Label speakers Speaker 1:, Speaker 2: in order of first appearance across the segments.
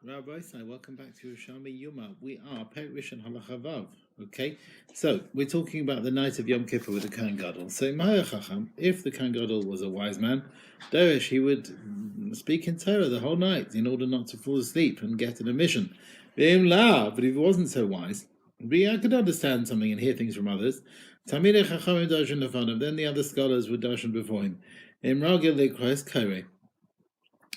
Speaker 1: Rabbi, welcome back to Yerushalmi Yoma. We are Perek Rishon Halacha Vav. Okay, so we're talking about the night of Yom Kippur with the Kohen Gadol. So, if the Kohen Gadol was a wise man, Derish, he would speak in Torah the whole night in order not to fall asleep and get an emission. But if he wasn't so wise, I could understand something and hear things from others. Then the other scholars would darshan before him.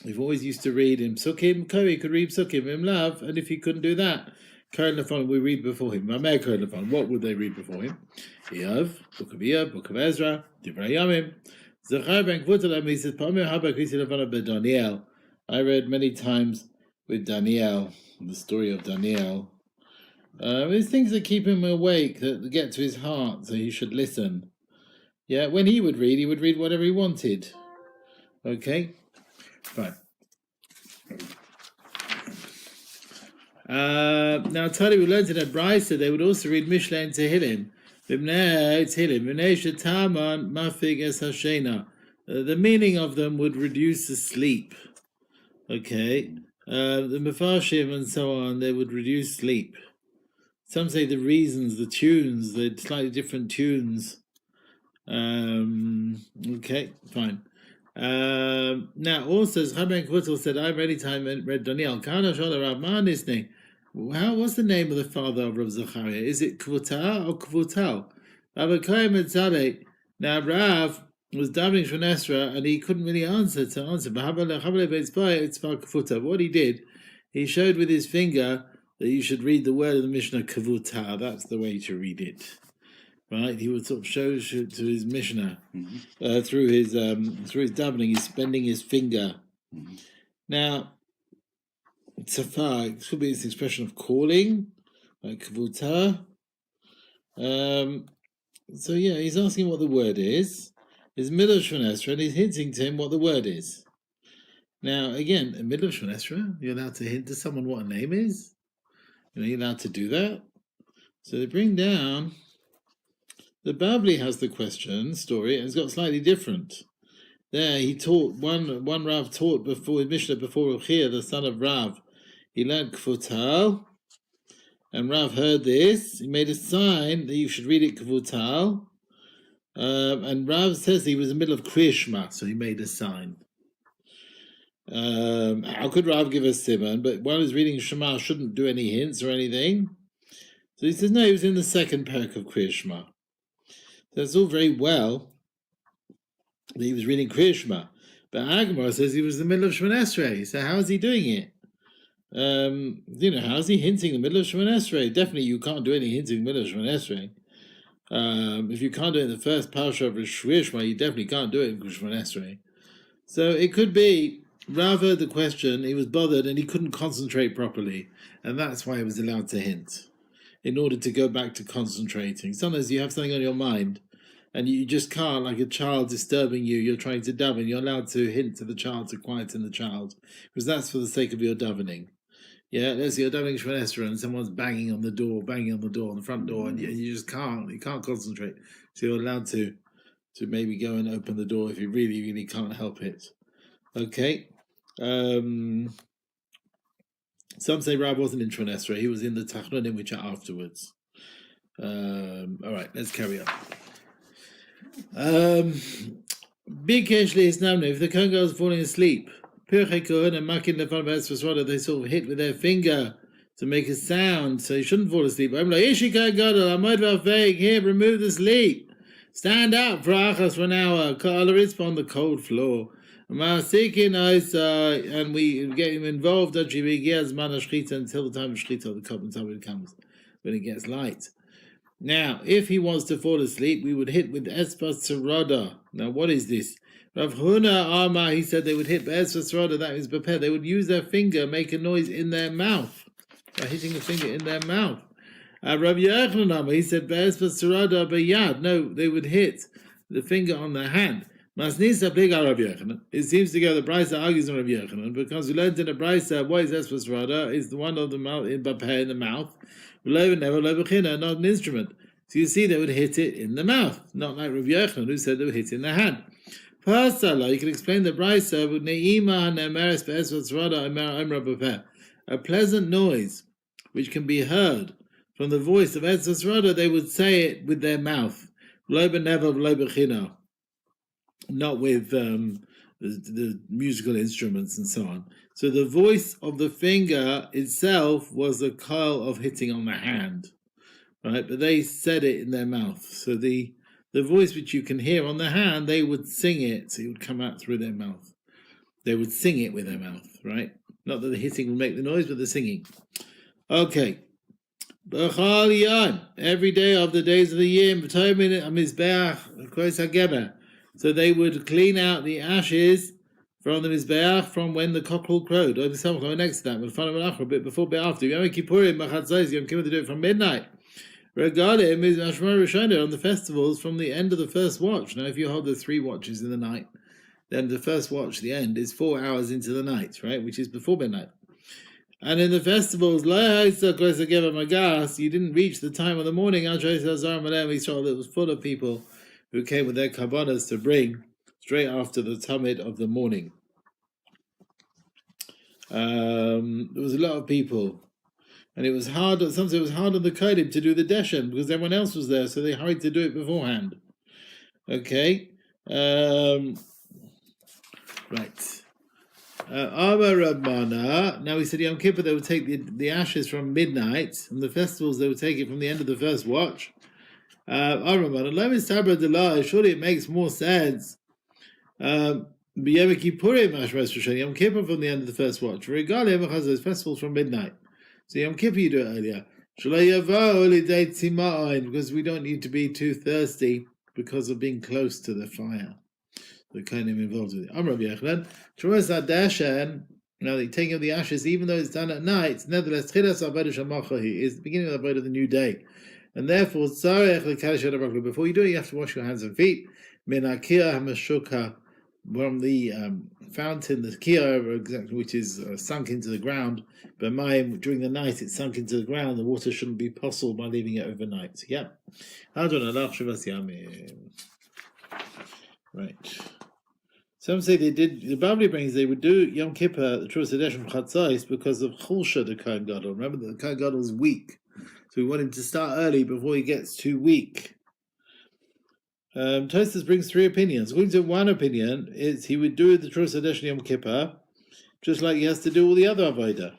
Speaker 1: We've always used to read in Psukim. Kori could read Psukim in love, and if he couldn't do that, we read before him. What would they read before him? Book of Iyov, Book of Ezra, Divrei Yamim. I read many times with Daniel, the story of Daniel. There's things that keep him awake, that get to his heart, so he should listen. Yeah, when he would read whatever he wanted. Okay? Fine. Now, Tali, we learned in a Brisa, they would also read Mishle and Tehillim. The meaning of them would reduce the sleep. Okay? The Mefarshim and so on, they would reduce sleep. Some say the reasons, the tunes, the slightly different tunes. Okay, fine. Now, also, as Chaim said, I read Daniel. What's the name of the father of Rav Zachariah? Is it Kvuta or Kvutal? Now, Rav was davening for Nesra and he couldn't really answer. But what he did, he showed with his finger that you should read the word of the Mishnah Kvuta. That's the way to read it. Right, he would sort of show to his Mishnah through his davening. He's bending his finger. Mm-hmm. Now, tzafar, it could be this expression of calling, like kvuta. So yeah, he's asking what the word is. It's middle Shmonesra, and he's hinting to him what the word is. Now, again, in middle Shmonesra, you're allowed to hint to someone what a name is. You're allowed to do that. So they bring down. The Bavli has the story, and it's got slightly different. There, he taught, one Rav taught before Mishnah, before Ruchia, the son of Rav. He learned Kvutal, and Rav heard this. He made a sign that you should read it Kvutal. And Rav says he was in the middle of Kriya Shema, so he made a sign. How could Rav give a siman? But while he's reading Shema, shouldn't do any hints or anything. So he says, no, he was in the second parak of Kriya Shema. That's all very well that he was reading Kriya Shema, but Agmar says he was in the middle of Shemon Esrei. So how is he doing it? How is he hinting in the middle of Shemon Esrei? Definitely you can't do any hinting in the middle of Shemon Esrei. If you can't do it in the first parsha of Kriya Shema, you definitely can't do it in Shemon Esrei. So it could be rather the question, he was bothered and he couldn't concentrate properly, and that's why he was allowed to hint, in order to go back to concentrating. Sometimes you have something on your mind, and you just can't, like a child disturbing you, you're trying to daven, you're allowed to hint to the child to quieten the child, because that's for the sake of your davening. Yeah, let's say you're davening Shemon Esrei and someone's banging on the front door, and you just can't concentrate. So you're allowed to maybe go and open the door if you really, really can't help it. Okay. Some say Rav wasn't in Shemon Esrei, he was in the Tachnonim, which are afterwards. All right, let's carry on. If the Kohen is falling asleep, Cohen and Makin they sort of hit with their finger to make a sound, so he shouldn't fall asleep. I'm like, here, remove the sleep. Stand up for an hour, on the cold floor. And we get him involved until the time of Shchita, the Korban comes, when it gets light. Now, if he wants to fall asleep, we would hit with Espas Tzarada. Now, what is this? Rav Huna Amar, he said they would hit Espas Tzarada, that is prepared. They would use their finger, make a noise in their mouth, by hitting the finger in their mouth. Rav Yochanan Amar, he said Espas Tzarada Bayad. No, they would hit the finger on their hand. Masnisa Pliga Rav Yochanan. It seems to go the Brisa argues on Rav Yochanan, because we learned in the Brisa, what is Espas Tzarada? Is the one of the mouth in the mouth. Not an instrument. So you see, they would hit it in the mouth, not like Rav Yochanan, who said they would hit it in the hand. Pasala, you can explain the brisa with ne'ima ne'emeres be'ezvot zrada omer b'peh. A pleasant noise, which can be heard from the voice of Etzvot Zrada, they would say it with their mouth. Lo b'nevel v'lo b'china. Not with the musical instruments and so on. So the voice of the finger itself was a coil of hitting on the hand, right? But they said it in their mouth. So the voice which you can hear on the hand, they would sing it, so it would come out through their mouth. They would sing it with their mouth, right? Not that the hitting would make the noise, but the singing. Okay. Every day of the days of the year, so they would clean out the ashes from the Mizbeach from when the cockerel crowed. Or next to that, a bit before, a bit after. Yom Kippurim, Yom Kippur, to do it from midnight. Regarding on the festivals from the end of the first watch. Now, if you hold the 3 watches in the night, then the first watch, the end, is 4 hours into the night, right? Which is before midnight. And in the festivals, you didn't reach the time of the morning. It was full of people who came with their kabbanas to bring straight after the tamid of the morning. There was a lot of people. And it was hard, sometimes it was hard on the Kohen to do the deshen because everyone else was there, so they hurried to do it beforehand. Okay? Right. Amar Rabbana. Now we said Yom Kippur they would take the ashes from midnight, and the festivals they would take it from the end of the first watch. Amar Rabbana. Surely it makes more sense. Yom Kippur from the end of the first watch. Those festivals from midnight. So Yom Kippur you do it earlier. Because we don't need to be too thirsty because of being close to the fire. The Kohen involved with it. Amr Yechlan, now the taking of the ashes, even though it's done at night, nevertheless, is the beginning of the abode of the new day. And therefore, before you do it, you have to wash your hands and feet. From the fountain, the kiyah, which is sunk into the ground. But during the night, it's sunk into the ground. The water shouldn't be possible by leaving it overnight. Yeah. Right. Some say they did. The Babli brings they would do Yom Kippur, the Truas Hadesh from Chatzais, because of Chulsha, the Kohen Gadol. Remember that the Kohen Gadol is weak, so we want him to start early before he gets too weak. Tosfos brings 3 opinions. According to one opinion, is he would do the Truas Hadesh Yom Kippur, just like he has to do all the other avodah.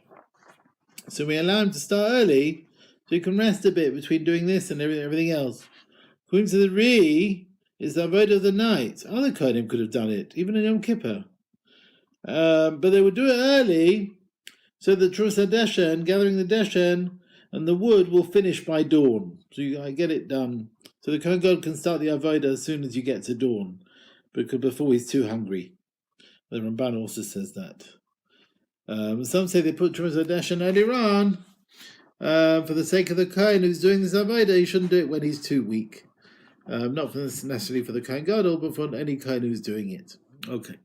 Speaker 1: So we allow him to start early, so he can rest a bit between doing this and everything else. According to the Ri, is the avodah of the night. Other Kohanim could have done it, even in Yom Kippur. But they would do it early, so the Truas Hadeshen, gathering the Deshen, and the wood will finish by dawn. So you get it done. So the Kohen God can start the avodah as soon as you get to dawn, because before he's too hungry. The Ramban also says that. Some say they put Truas Hadeshen earlier on, for the sake of the Kohen who's doing this avodah. He shouldn't do it when he's too weak. Not necessarily for the Kohen Gadol, but for any Kohen who's doing it. Okay.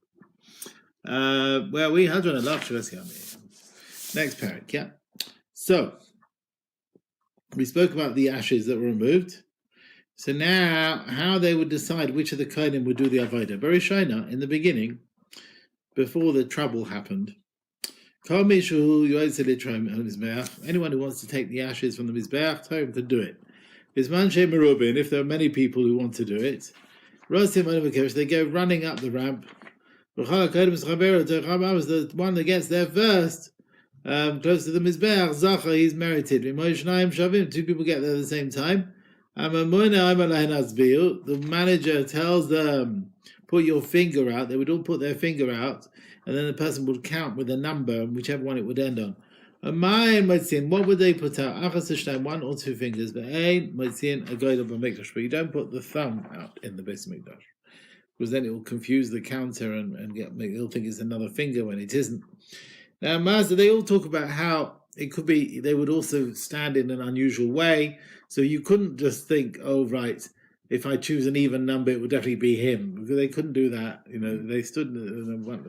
Speaker 1: We had one next parak, yeah. So we spoke about the ashes that were removed. So now, how they would decide which of the Kohanim would do the avodah. Very shina in the beginning, before the trouble happened. Anyone who wants to take the ashes from the Mizbeach, could do it. If there are many people who want to do it, they go running up the ramp. Was the one that gets there first, close to the Mizbeach, Zacha, he's merited. 2 people get there at the same time. The manager tells them, put your finger out. They would all put their finger out, and then the person would count with a number, and whichever one it would end on. What would they put out? 1 or 2 fingers. But you don't put the thumb out in the Beis Mikdash, because then it will confuse the counter and they'll think it's another finger when it isn't. Now, Mazda, they all talk about how it could be. They would also stand in an unusual way, so you couldn't just think, oh right, if I choose an even number, it would definitely be him, because they couldn't do that. They stood in one.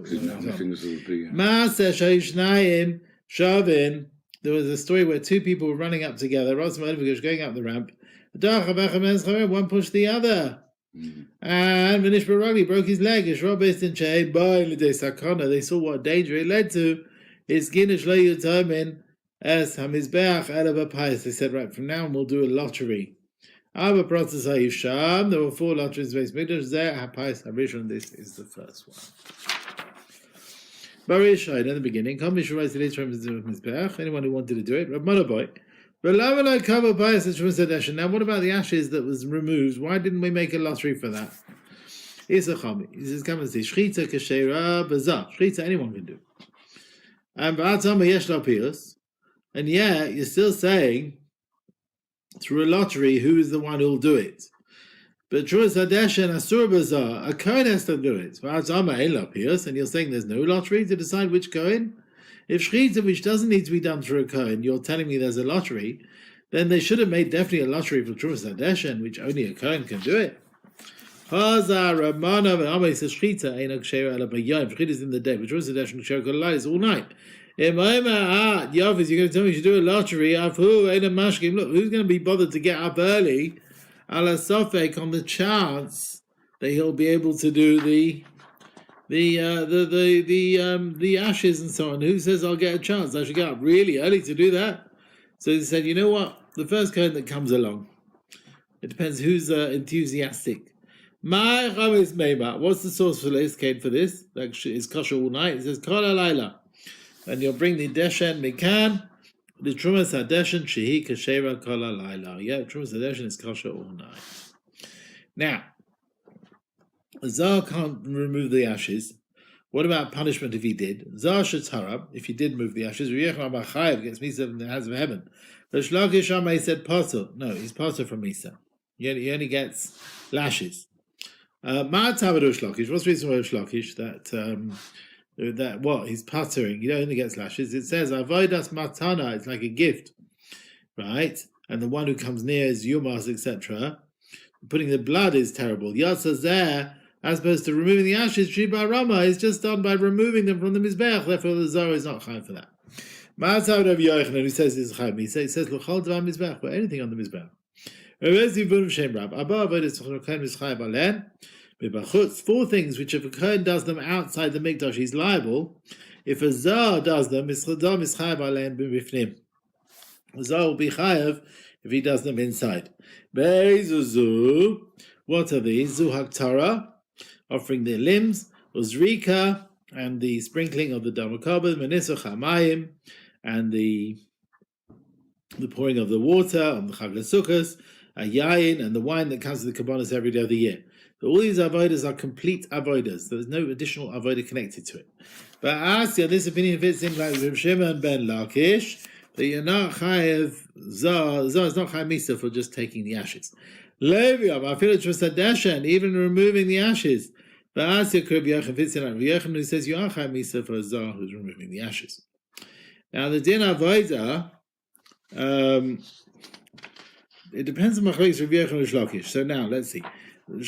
Speaker 1: Shavin, there was a story where 2 people were running up together, going up the ramp. One pushed the other. And Vinish Baragli broke his leg. They saw what danger it led to. His Ginish Lo Yutomin as Hamizbeach Elaba Pais. They said, right, from now on we'll do a lottery. Abba Protas Hayusham. There were 4 lotteries based Mikdash. There, Hapais Harishon. This is the first one. Barishai in the beginning. Anyone who wanted to do it. Rab Monaboy. Now, what about the ashes that was removed? Why didn't we make a lottery for that? Isachami. He says, come and see. Shchita kashera bazar. Shchita anyone can do. And yeah, you're still saying through a lottery who is the one who will do it. But Truas Hadesh and Asur Bazar, a Cohen has to do it. And you're saying there's no lottery to decide which Cohen? If Shchita, which doesn't need to be done through a Cohen, you're telling me there's a lottery, then they should have made definitely a lottery for Truas Hadeshen, which only a Cohen can do it. Shchita is in the day, but Truas Hadeshen is all night. Yavis, you're going to tell me you should do a lottery. Look, who's going to be bothered to get up early? Ala Sofek on the chance that he'll be able to do the ashes and so on. Who says I'll get a chance? I should get up really early to do that. So he said, you know what? The first Cohen that comes along. It depends who's enthusiastic. My Chavis Meima. What's the source for this? For this? Actually, it's kosher all night. It says Kol Halayla. And you'll bring the Deshen Mikan, the Trumas Hadeshen Shehi Kashera Kol Halayla. Yeah, Trumas Hadeshen is kosher all night. Now, Zar can't remove the ashes. What about punishment if he did? Zar Harav, if he did move the ashes, Chaim gets Misa in the hands of heaven. But Shlakish Amai said Potter. No, he's Potter from Misa. He only gets lashes. What's the reason why Shlakish? That what? He's puttering. He only gets lashes. It says, Avodas Matana, it's like a gift. Right? And the one who comes near is Yumas, etc. Putting the blood is terrible. Yatsa there, as opposed to removing the ashes, Shiba Rama is just done by removing them from the Mizbeach. Therefore, the Zohar is not Chaim for that. Ma'atzad of Yochanan, who says this is Chaim, he says, L'chol Dvar Mizbeach, but anything on the Mizbeach. Four things which if a Cohen does them outside the Mikdash, he's liable. If a Zar does them, a Zar will be chayav if he does them inside. What are these? Zuhak Torah, offering their limbs, Uzrika, and the sprinkling of the Damakabah, Menisuch HaMayim, and the pouring of the water on the Chag HaSukkos, Yayin, and the wine that comes to the Kabbanis every day of the year. So all these avodas are complete avodas. There's no additional avodah connected to it. But Asya, this opinion fits in like Reb Shimon ben Lakish, that you're not chayav Zar is not chayav Misa for just taking the ashes. Leviam, I feel it was Sadeshan, even removing the ashes. But Asya Reb Yochanan fits in like Reb Yochanan, who says you are chayav Misa for a Zar who's removing the ashes. Now the din avodah, it depends on Machlokes Reb Yochanan and Shlokish. So now let's see.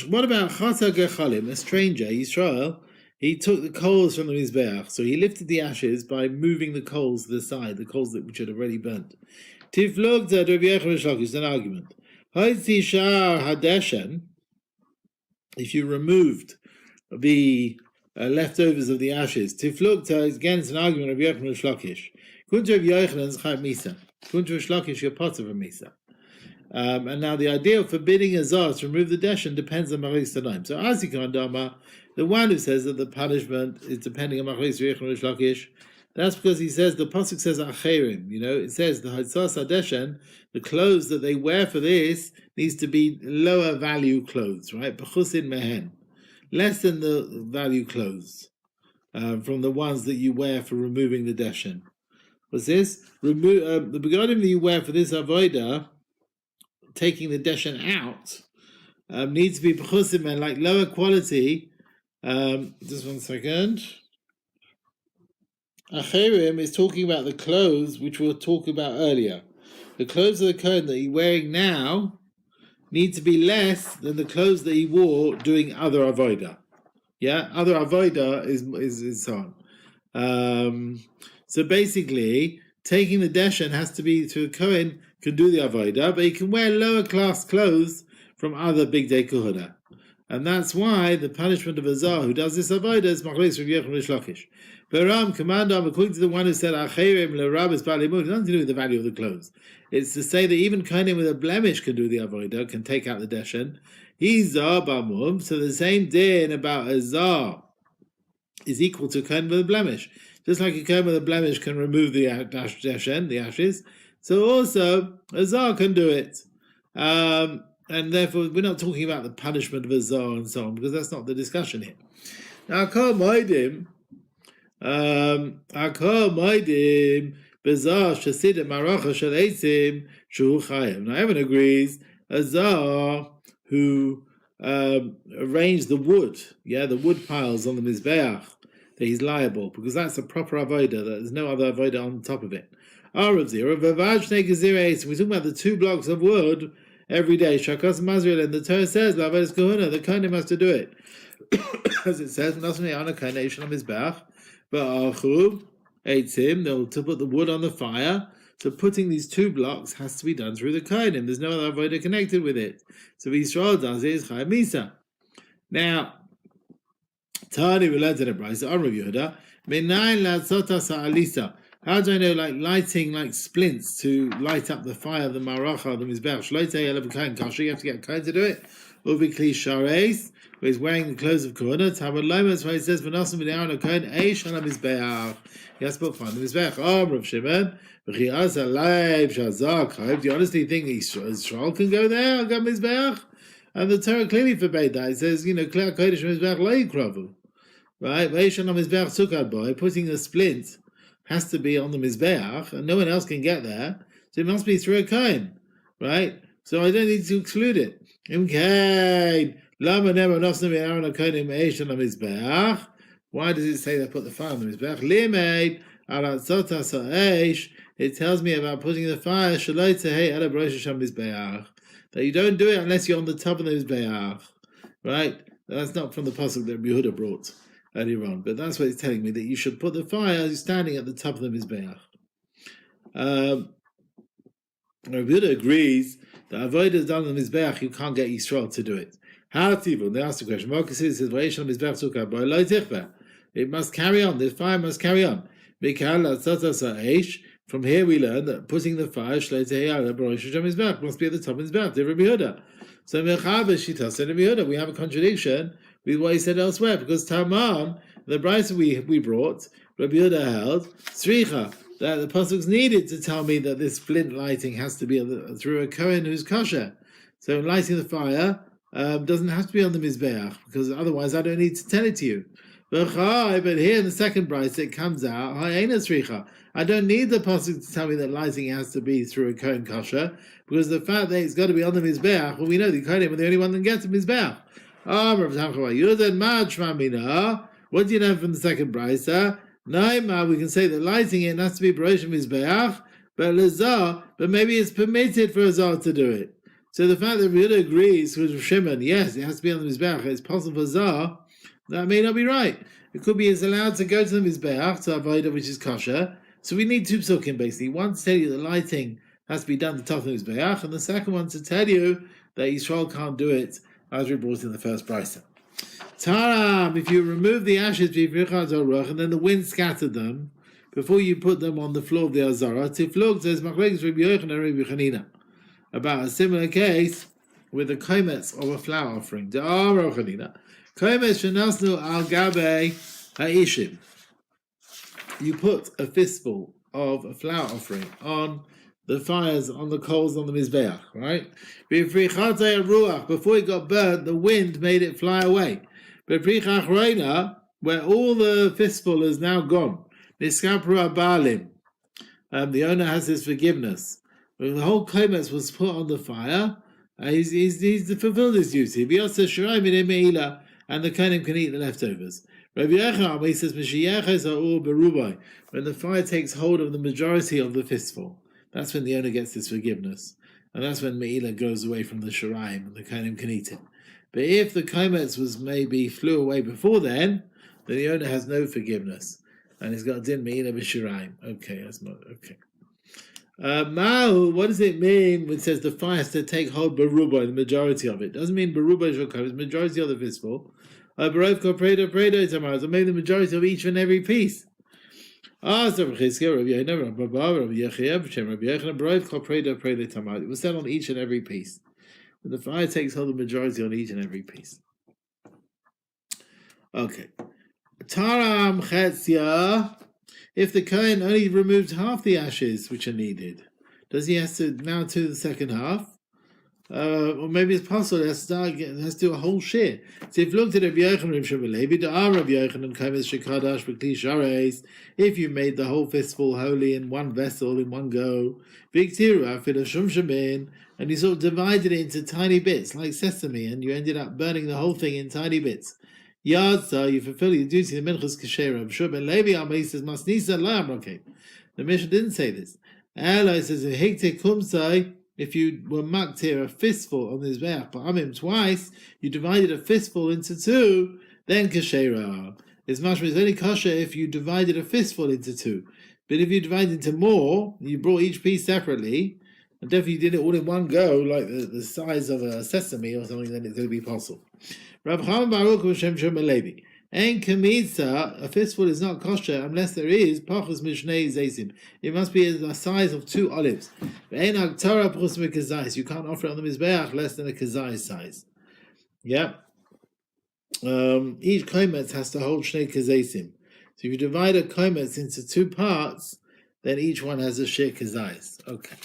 Speaker 1: What about Chata Gechalim, a stranger, Yisrael? He took the coals from the Mizbeach, so he lifted the ashes by moving the coals to the side, the coals which had already burnt. Tiflogta Reb Yochanan and Shlokish, an argument. Haitzi Shar Hadeshen, if you removed the leftovers of the ashes, Tiflogta is against an argument of Reb Yochanan and Shlokish. Kuntu Reb Yochanan is Chayav Misa. Kuntu Reb Shlokish, you're Potter of Misa. And now the idea of forbidding a Zar to remove the Deshen depends on Machalis Tanaim. So Azikan Dama, the one who says that the punishment is depending on Machalis Yochanan and Shlokish, that's because he says, the Pasuk says Acherim, it says the Hatzas HaDeshen, the clothes that they wear for this needs to be lower value clothes, right? Bechusin Mehen, less than the value clothes from the ones that you wear for removing the Deshen. What's this? The begodim that you wear for this Avodah, taking the Deshen out, needs to be b'chusim and like lower quality. Just 1 second. Acherim is talking about the clothes which we'll talk about earlier. The clothes of the Cohen that he's wearing now need to be less than the clothes that he wore doing other avodah. Yeah, other avodah is so on. So basically, taking the Deshen has to be to a Cohen can do the avodah, but he can wear lower class clothes from other big day kuhuna. And that's why the punishment of a Zar who does this avodah is Machlokes Rav Yochanan Rish Lakish. Baram, commander, according to the one who said, Acherim leRabbis Balimud, it nothing to do with the value of the clothes. It's to say that even Kohanim with a blemish can do the avodah, can take out the deshen. He's Zar Bamum, so the same din about a Zar is equal to Kohen with a blemish. Just like a Kohen with a blemish can remove the deshen, the ashes, so also a Zar can do it. And therefore, we're not talking about the punishment of a Zar and so on, because that's not the discussion here. Now, Akar Moedim, Bezar Shasidim Maracha Shel Eitzim Shu Chaim. Now, everyone agrees a Zar who arranged the wood, the wood piles on the Mizbeach, that he's liable, because that's a proper avodah, there's no other avodah on top of it. Arav Zira, Vavav Shnei Gezirah Eitzim, we're talking about the 2 blocks of wood every day. Shakas Mazriel, and the Torah says, Lavadas Kohuna, the Kohanim has to do it. As it says, Nasmei Ana Kohanation on Mizbeach, but Achu Eitzim, they'll to put the wood on the fire. So putting these 2 blocks has to be done through the Kohanim. There's no other avodah connected with it. So Yisrael does it, is Chaim Misa. Now, Tani related to the Brisa, Rav Yehuda, Minayin Latzota Sa'alisa. How do I know, like lighting like splints to light up the fire of the Maracha, the Mizbeach? Shloitei Elav Kohen Kasher, you have to get a Kohen to do it. Uvikli Shareis, where he's wearing the clothes of Kohuna. Tamad Lomas, where he says, V'nasim B'nei Kohen Eish Ala Mizbeach. He has to put fire on the Mizbeach. Rav Shimon, V'chias Alayv Shazak. Do you honestly think Israel can go there? I'll go Mizbeach? And the Torah clearly forbade that. It says, Klei HaKodesh Mizbeach Lo Yikravu. Right? V'eish Ala Mizbeach Sukkad Boy, putting a splint has to be on the Mizbeach, and no one else can get there, so it must be through a Cohen, right? So I don't need to exclude it. Why does it say they put the fire on the Mizbeach? It tells me about putting the fire, that you don't do it unless you're on the top of the Mizbeach, right? That's not from the pasuk that Yehuda brought earlier on, but that's what it's telling me, that you should put the fire standing at the top of the Mizbeach. Rabbi Yehuda agrees that avodah is done on the Mizbeach, you can't get Yisrael to do it. How tivul? They ask the question. Marcus says, it must carry on. The fire must carry on. From here we learn that putting the fire must be at the top of the Mizbeach. So we have a contradiction with what he said elsewhere, because Tamam, the Brisa we brought, Rabbi Yehuda held, Sricha, that the pasuk's needed to tell me that this flint lighting has to be through a Cohen who's kosher. So lighting the fire doesn't have to be on the Mizbeach, because otherwise I don't need to tell it to you. But here in the second Brisa it comes out, I don't need the pasuk to tell me that lighting has to be through a Cohen kosher, because the fact that it's got to be on the Mizbeach, well, we know the Kohanim are the only one that gets the Mizbeach. What do you know from the second Brisa? Naima, we can say that lighting it has to be Barosh Mizbeach, but maybe it's permitted for a Zar to do it. So the fact that Yehuda agrees with Shimon, yes, it has to be on the Mizbeach, it's possible for Zar, that may not be right. It could be it's allowed to go to the Mizbeach, to avoid it, which is kosher. So we need 2 psukim basically. One to tell you that lighting has to be done at the top of the Mizbeach, and the second one to tell you that Yisrael can't do it, as we brought in the first Brisa. Taram, if you remove the ashes and then the wind scattered them, before you put them on the floor of the Azara, Tiflug says Machlokes Rabbi Yochanan and Rabbi Chanina about a similar case with the komets of a flour offering. Komets shenasnu al gabe ha'ishim. You put a fistful of a flour offering on the fires, on the coals on the Mizbeach, right? Before it got burnt, the wind made it fly away. But where all the fistful is now gone, the owner has his forgiveness. When the whole komets was put on the fire, he's fulfilled his duty. And the Kohanim can eat the leftovers. Rabbi Yecham, he says, when the fire takes hold of the majority of the fistful, that's when the owner gets his forgiveness. And that's when Me'ilah goes away from the Shiraim and the Kohanim can eat it. But if the komets was maybe flew away before then the owner has no forgiveness. And he's got din Me'ilah b'Shiraim. Okay, that's not okay. Mahu, what does it mean when it says the fire has to take hold Baruba, the majority of it? Doesn't mean Baruba is it's the majority of the fistful. Barov ko Predo Tamar, so maybe the majority of each and every piece. It was said on each and every piece. But the fire takes hold of the majority on each and every piece. Okay. Taram Chetzia. If the Cohen only removed half the ashes which are needed, does he have to now do the second half? Or maybe it's possible it has to do a whole share. So if you looked at Rabbi Yochanan, if you made the whole fistful holy in one vessel, in one go, and you sort of divided it into tiny bits, like sesame, and you ended up burning the whole thing in tiny bits. Yadza, you fulfill your duty, the Minchas Kashera. Sure, but Levi Amai says, Masnisa Lam, okay. The Mishnah didn't say this. Ella says, Hekte Kumsai, if you were mucked here a fistful on this Be'ach, but Amim twice, you divided a fistful into two, then Kashera. It's only kosher if you divided a fistful into two. But if you divide into more, you brought each piece separately, and definitely you did it all in one go, like the size of a sesame or something, then it's going to be possible. Rav Chaim Baruch Hashem Shem Levi. En kamitza, a fistful is not kosher unless there is pachus mishnei zaysim. It must be the size of 2 olives. En agtara pachus mikazais. You can't offer it on the mizbeach less than a kazai size. Yeah. Each kometz has to hold shnei kazaisim. So if you divide a kometz into 2 parts, then each one has a share kazais. Okay.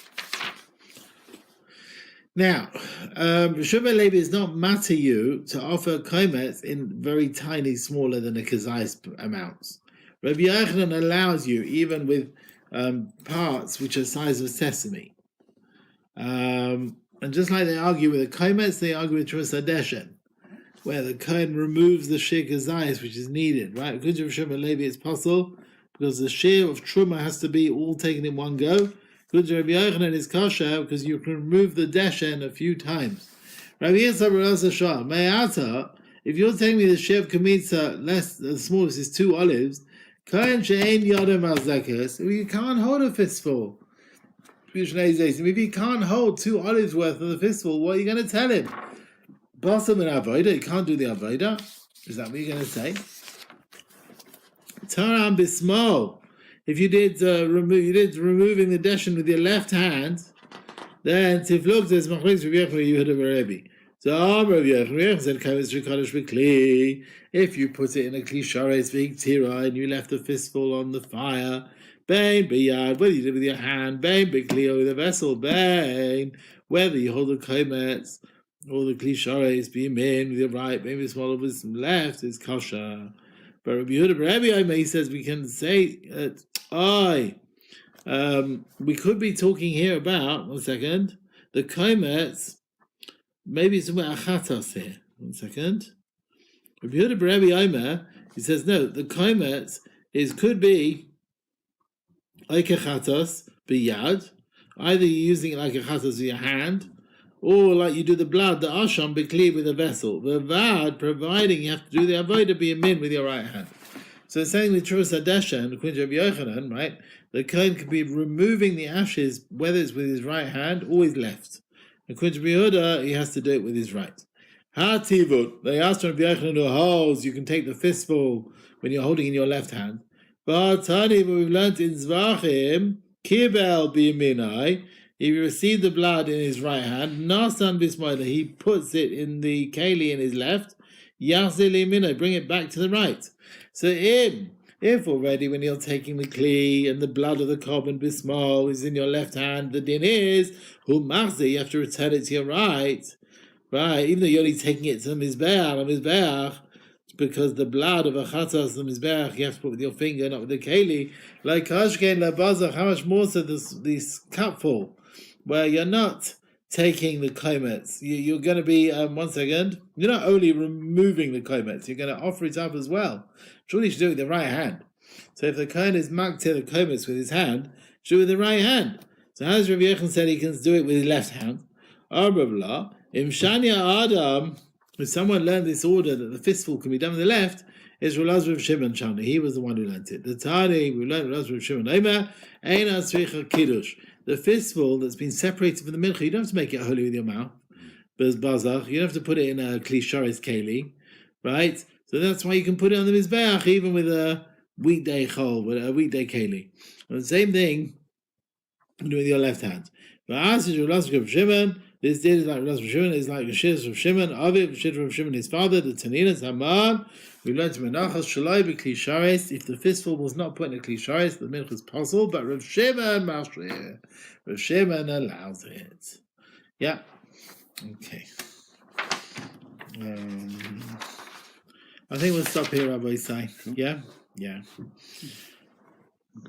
Speaker 1: Now, Rishon Levi is not matter you to offer kometz in very tiny, smaller than a kazais amounts. Rabbi Yochanan allows you even with parts which are size of sesame. And just like they argue with a kometz, they argue with Trus Hadeshen, where the Cohen removes the shir kazais which is needed. Right? According to Rishon Levi, it's possible because the shir of truma has to be all taken in one go. Good to Rabbi Yochanan is kosher because you can remove the deshen a few times. Rabbi Yitzchok Me'ata, if you're telling me the shev kamitza less, the smallest is 2 olives, Cohen she'ein yodem al-zakos, you can't hold a fistful. If you can't hold 2 olives worth of the fistful, what are you going to tell him? Basam and avoda, you can't do the avoda. Is that what you're going to say? Taram bismol. If you did removing the deshen with your left hand, then tifluk there's machlokes Rabbi Yochanan you had a Rebbe. So Rabbi Yochanan said kavis shekadosh b'kli. If you put it in a kli sharetz v'yiktira and you left a fistful on the fire, bein b'yad, whether you did it with your hand, bein b'kli or with a vessel, bein, whether you hold the kometz or the kli sharetz b'yamin with your right, maybe small with some left, is kosher. But Rabbi Yehuda, he says we can say that we could be talking here about, one second, the kometz, maybe it's about achatas here. One second. Rabbi Yehuda, he says no, the kometz could be like achatas biyad, either you're using it like achatas with your hand, or like you do the blood, the asham, b'kli with a vessel. The vad, providing you have to do the avodah b'yamin with your right hand. So it's saying with Trus Hadeshen, according to Rabbi Yochanan, right, the Cohen could be removing the ashes, whether it's with his right hand or his left. According to Rabbi Yehuda, he has to do it with his right. Ha-tivut, they asked Rabbi Yochanan who holds, you can take the fistful when you're holding in your left hand. But Tani, we've learned in Zvachim, kibel b'yaminai, if you receive the blood in his right hand, nasan bismoida, he puts it in the keli in his left, yachzil yamina, bring it back to the right. So if already when you're taking the kli and the blood of the korban bismol is in your left hand, the din is hu machzir, you have to return it to your right. Right, even though you're only taking it to the mizbeach, because the blood of a chatas, the mizbeach, you have to put with your finger, not with the keli. Like kashkein labazach, how much more so this cupful, where you're not taking the kometz, you're going to be, one second, you're not only removing the kometz, you're going to offer it up as well. Surely you should do it with the right hand. So if the Cohen is makter the kometz with his hand, should do it with the right hand. So as Rabbi Yochanan said, he can do it with his left hand. If someone learned this order that the fistful can be done with the left, It's Rav Shimon Shani. He was the one who learnt it. The Tani, we learned Rav Shimon Omer, Eina Tzricha Kiddush. The fistful that's been separated from the milcha, you don't have to make it holy with your mouth. But as Bazach, you don't have to put it in a Klisharis Keli, right? So that's why you can put it on the Mizbeach, even with a weekday chol, with a weekday Keli. And the same thing, do with your left hand. But Shimon, this did is like Rav Shimon, is like Rishis of Shimon, Aviv, Rishis of Shimon, his father, the Taninas, Haman. We learned to Menachas Shalai be Klisharis. If the fistful was not put in a Klisharis, the milk is possible, but Rav Shimon Mashrir. Rav Shimon allows it. Yeah. Okay. I think we'll stop here, Rabbi Isai. Yeah? Yeah.